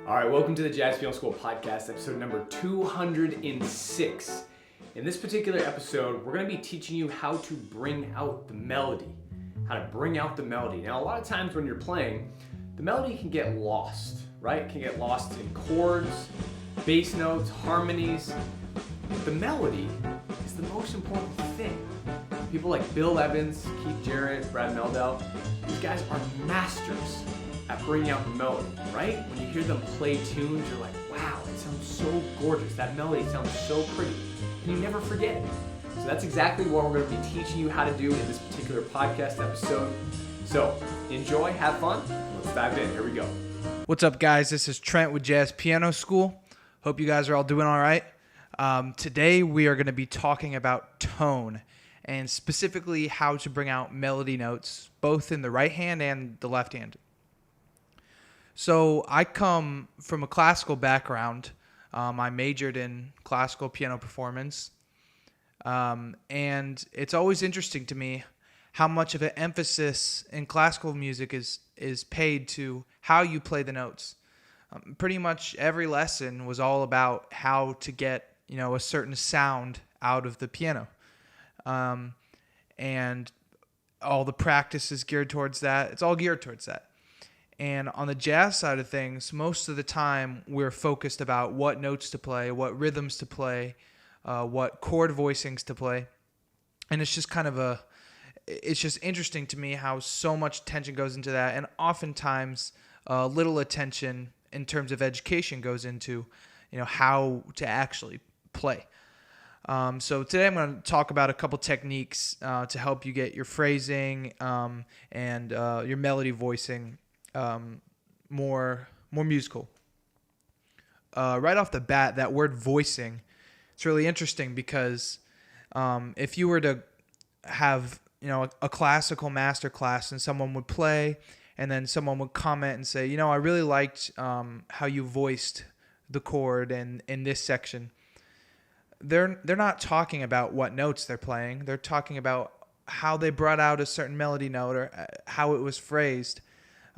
All right, welcome to the Jazz Piano School podcast, episode number 206. In this particular episode, we're going to be teaching you how to bring out the melody. Now, a lot of times when you're playing, the melody can get lost, right? It can get lost in chords, bass notes, harmonies. But the melody is the most important thing. People like Bill Evans, Keith Jarrett, Brad Meldau, these guys are masters at bringing out the melody, right? When you hear them play tunes, you're like, wow, it sounds so gorgeous. That melody sounds so pretty. And you never forget it. So that's exactly what we're going to be teaching you how to do in this particular podcast episode. So enjoy, have fun. Let's dive in. Here we go. What's up, guys? This is Trent with Jazz Piano School. Hope you guys are all doing all right. Today we are going to be talking about tone and specifically how to bring out melody notes, both in the right hand and the left hand. So I come from a classical background. I majored in classical piano performance. And it's always interesting to me how much of an emphasis in classical music is paid to how you play the notes. Pretty much every lesson was all about how to get, a certain sound out of the piano. And all the practice is geared towards that. It's all geared towards that. And on the jazz side of things, most of the time we're focused about what notes to play, what rhythms to play, what chord voicings to play. And it's just it's just interesting to me how so much attention goes into that. And oftentimes little attention in terms of education goes into, how to actually play. So today I'm going to talk about a couple techniques to help you get your phrasing and your melody voicing more musical. Right off the bat, that word voicing, it's really interesting because if you were to have a classical master class and someone would play and then someone would comment and say, I really liked how you voiced the chord in this section. They're not talking about what notes they're playing. They're talking about how they brought out a certain melody note or how it was phrased.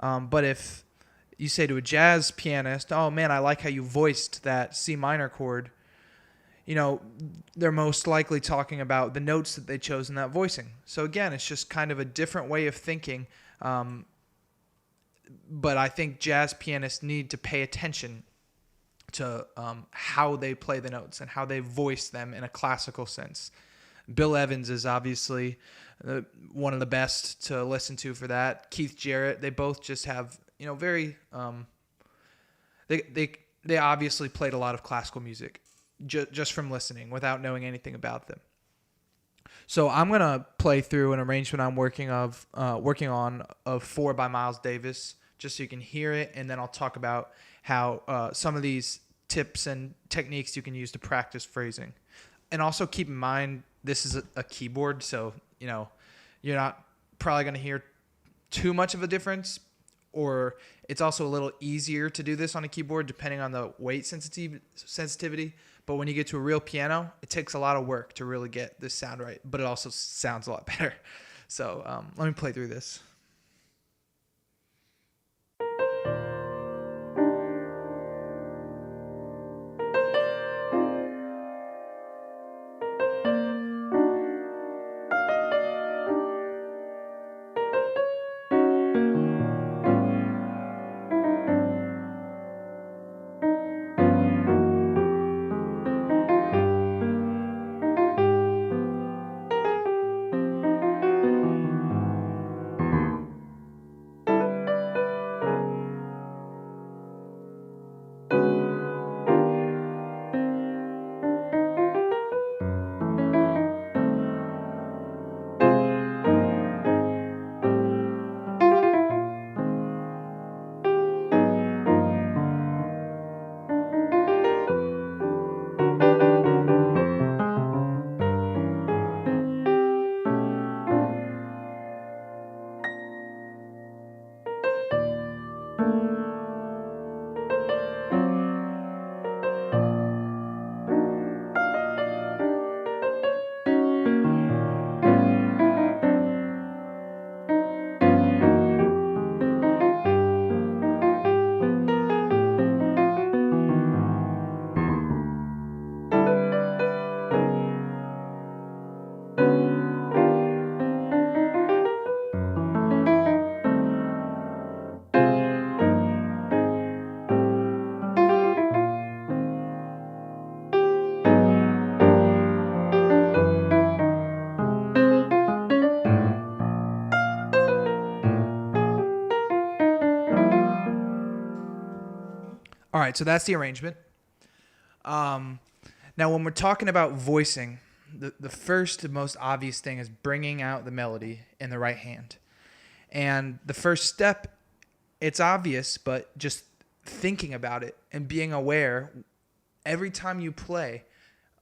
But if you say to a jazz pianist, oh man, I like how you voiced that C minor chord, they're most likely talking about the notes that they chose in that voicing. So again, it's just kind of a different way of thinking. But I think jazz pianists need to pay attention to how they play the notes and how they voice them in a classical sense. Bill Evans is obviously one of the best to listen to for that. Keith Jarrett, they both just have, very, they obviously played a lot of classical music just from listening without knowing anything about them. So I'm going to play through an arrangement I'm working on of 4 by Miles Davis, just so you can hear it, and then I'll talk about how some of these tips and techniques you can use to practice phrasing. And also keep in mind, this is a keyboard, so you're not probably going to hear too much of a difference, or it's also a little easier to do this on a keyboard depending on the weight sensitivity. But when you get to a real piano, it takes a lot of work to really get this sound right, but it also sounds a lot better. So let me play through this. All right, so that's the arrangement. Now, when we're talking about voicing, the first and most obvious thing is bringing out the melody in the right hand. And the first step, it's obvious, but just thinking about it and being aware every time you play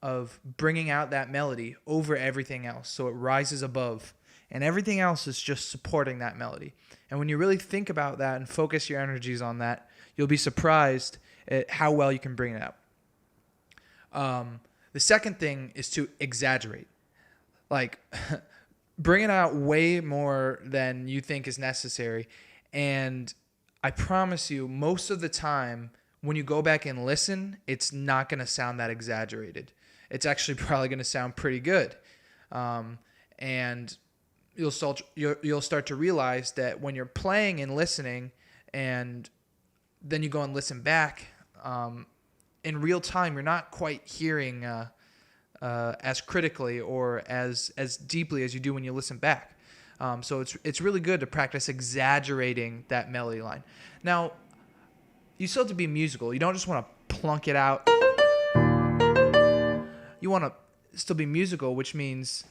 of bringing out that melody over everything else so it rises above. And everything else is just supporting that melody. And when you really think about that and focus your energies on that, you'll be surprised at how well you can bring it out. The second thing is to exaggerate. Like, bring it out way more than you think is necessary. And I promise you, most of the time, when you go back and listen, it's not going to sound that exaggerated. It's actually probably going to sound pretty good. And you'll start to realize that when you're playing and listening, and then you go and listen back, in real time, you're not quite hearing as critically or as deeply as you do when you listen back. So it's really good to practice exaggerating that melody line. Now, you still have to be musical. You don't just want to plunk it out. You want to still be musical, which means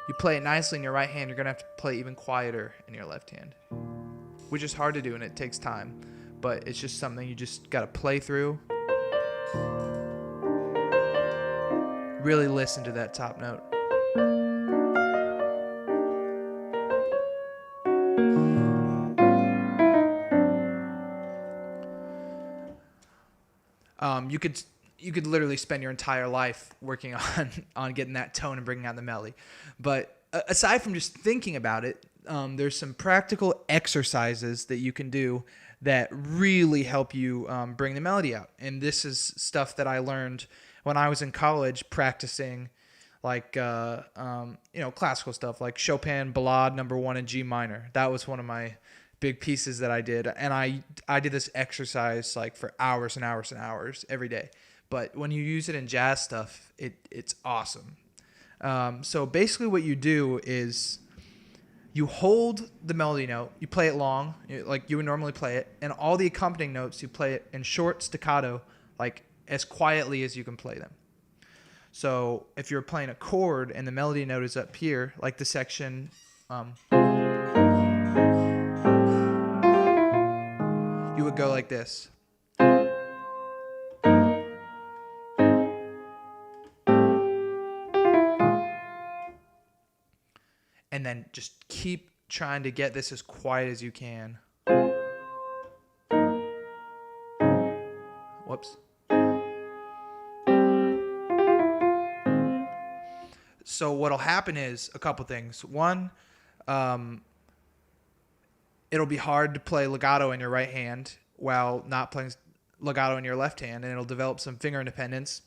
you play it nicely in your right hand. You're going to have to play even quieter in your left hand, which is hard to do and it takes time. But it's just something you just got to play through. Really listen to that top note. You could literally spend your entire life working on getting that tone and bringing out the melody. But aside from just thinking about it, there's some practical exercises that you can do that really help you bring the melody out. And this is stuff that I learned when I was in college practicing, like classical stuff like Chopin Ballade No. 1 in G minor. That was one of my big pieces that I did, and I did this exercise like for hours and hours and hours every day. But when you use it in jazz stuff, it's awesome. So basically what you do is you hold the melody note, you play it long, like you would normally play it, and all the accompanying notes, you play it in short staccato, like as quietly as you can play them. So if you're playing a chord and the melody note is up here, like the section, you would go like this. And then just keep trying to get this as quiet as you can. Whoops. So what'll happen is a couple things. One, it'll be hard to play legato in your right hand while not playing legato in your left hand, and it'll develop some finger independence.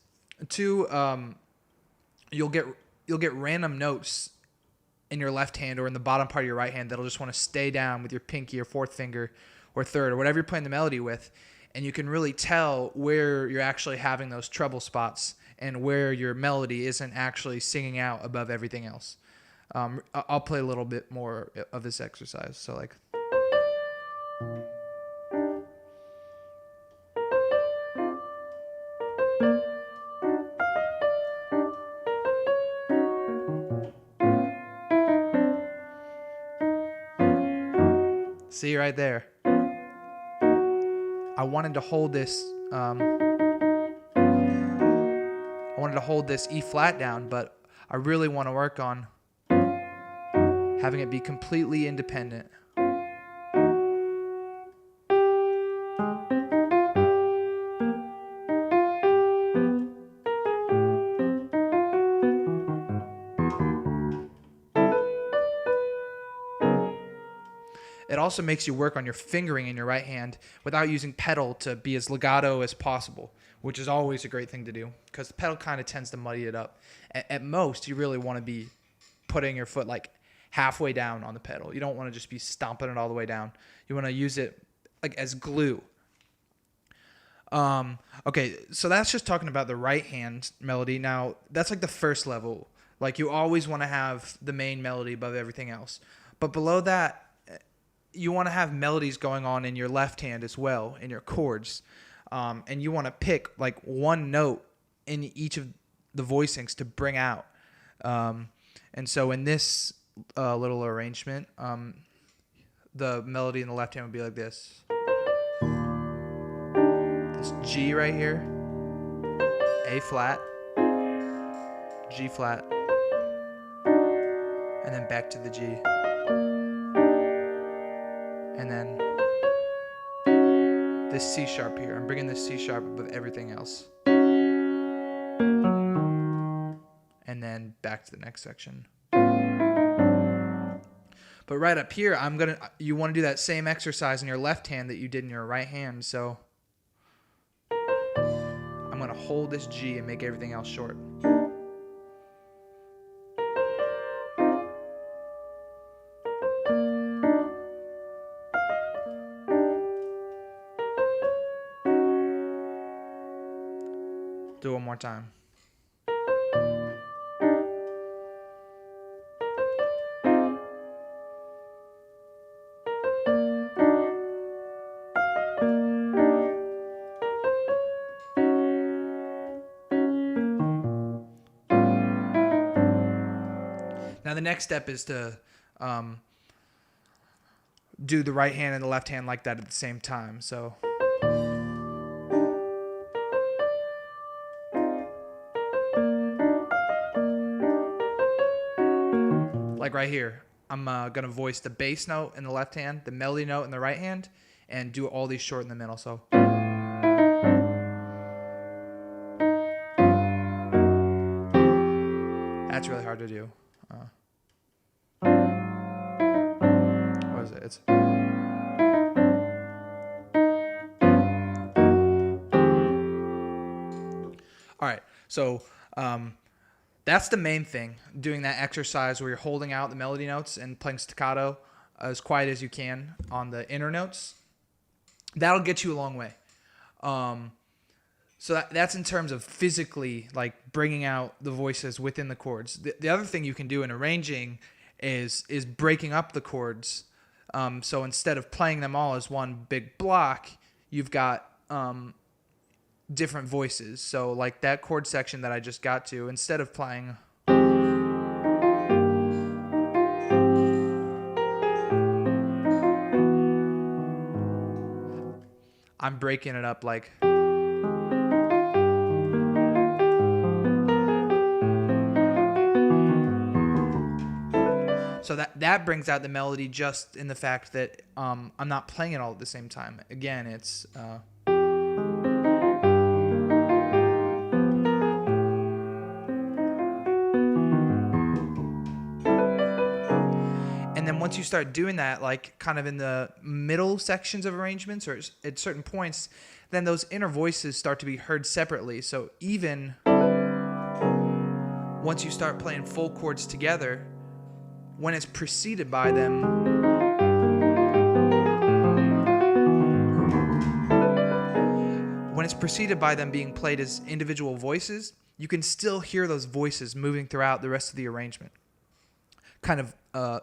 Two, you'll get random notes in your left hand or in the bottom part of your right hand that'll just want to stay down with your pinky or fourth finger or third or whatever you're playing the melody with, and you can really tell where you're actually having those trouble spots and where your melody isn't actually singing out above everything else. I'll play a little bit more of this exercise. So like. See right there. I wanted to hold this. I wanted to hold this E flat down, but I really want to work on having it be completely independent. It also makes you work on your fingering in your right hand without using pedal to be as legato as possible, which is always a great thing to do because the pedal kind of tends to muddy it up. At most, you really want to be putting your foot like halfway down on the pedal. You don't want to just be stomping it all the way down. You want to use it like as glue. Okay, so that's just talking about the right hand melody. Now, that's like the first level. Like you always want to have the main melody above everything else. But below that, you want to have melodies going on in your left hand as well, in your chords. and you want to pick like one note in each of the voicings to bring out. And so in this little arrangement, the melody in the left hand would be like this. This G right here, A flat, G flat, and then back to the G. And then this C sharp here. I'm bringing this C sharp above everything else. And then back to the next section. But right up here, you want to do that same exercise in your left hand that you did in your right hand. So I'm going to hold this G and make everything else short. Do it one more time. Now the next step is to do the right hand and the left hand like that at the same time. So like right here, I'm going to voice the bass note in the left hand, the melody note in the right hand, and do all these short in the middle. So that's really hard to do. What is it? It's all right. So that's the main thing. Doing that exercise where you're holding out the melody notes and playing staccato as quiet as you can on the inner notes. That'll get you a long way. So that's in terms of physically like bringing out the voices within the chords. The other thing you can do in arranging is breaking up the chords. So instead of playing them all as one big block, you've got different voices. So like that chord section that I just got to, instead of playing I'm breaking it up like so that brings out the melody just in the fact that I'm not playing it all at the same time. Again, it's and then once you start doing that, like kind of in the middle sections of arrangements or at certain points, then those inner voices start to be heard separately. So even once you start playing full chords together, when it's preceded by them, being played as individual voices, you can still hear those voices moving throughout the rest of the arrangement, kind of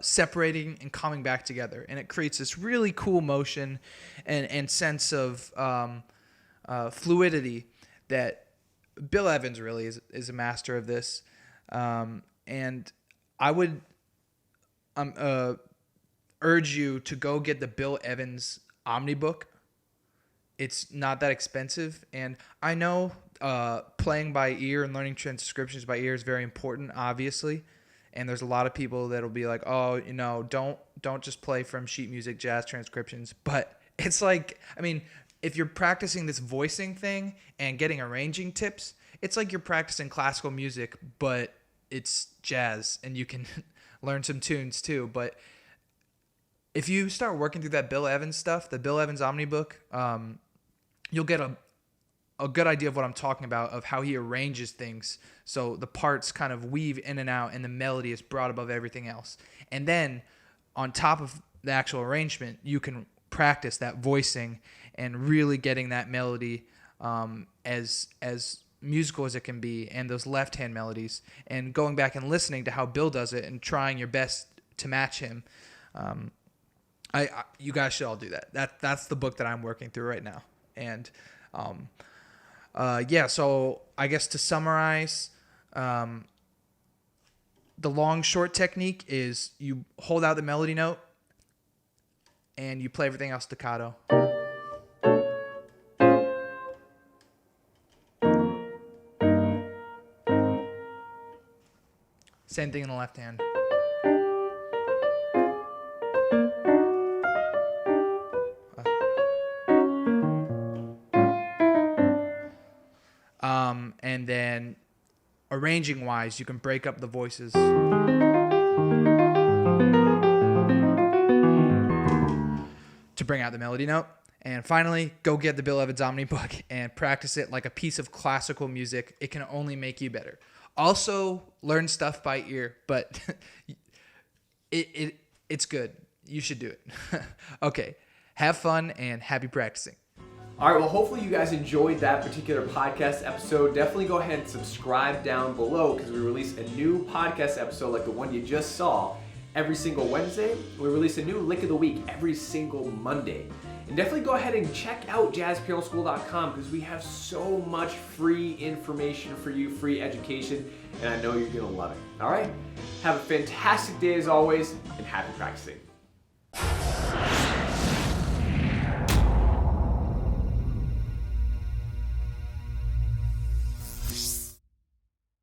separating and coming back together. And it creates this really cool motion and sense of fluidity that Bill Evans really is a master of this. And I would urge you to go get the Bill Evans Omnibook. It's not that expensive, and I know playing by ear and learning transcriptions by ear is very important, obviously. And there's a lot of people that'll be like, oh, don't just play from sheet music jazz transcriptions. But it's like, I mean, if you're practicing this voicing thing and getting arranging tips, it's like you're practicing classical music, but it's jazz, and you can learn some tunes too. But if you start working through that Bill Evans stuff, the Bill Evans Omnibook, you'll get a good idea of what I'm talking about, of how he arranges things so the parts kind of weave in and out and the melody is brought above everything else. And then on top of the actual arrangement, you can practice that voicing and really getting that melody as musical as it can be, and those left hand melodies, and going back and listening to how Bill does it and trying your best to match him. You guys should all do that. That's the book that I'm working through right now. And So I guess to summarize, the long short technique is you hold out the melody note and you play everything else staccato. Same thing in the left hand. And then arranging wise, you can break up the voices to bring out the melody note. And finally, go get the Bill Evans Omni book and practice it like a piece of classical music. It can only make you better. Also, learn stuff by ear, but it's good. You should do it. Okay, have fun and happy practicing. All right, well, hopefully you guys enjoyed that particular podcast episode. Definitely go ahead and subscribe down below because we release a new podcast episode like the one you just saw every single Wednesday. We release a new lick of the week every single Monday. And definitely go ahead and check out jazzpianoschool.com because we have so much free information for you, free education, and I know you're going to love it. All right, have a fantastic day as always, and happy practicing.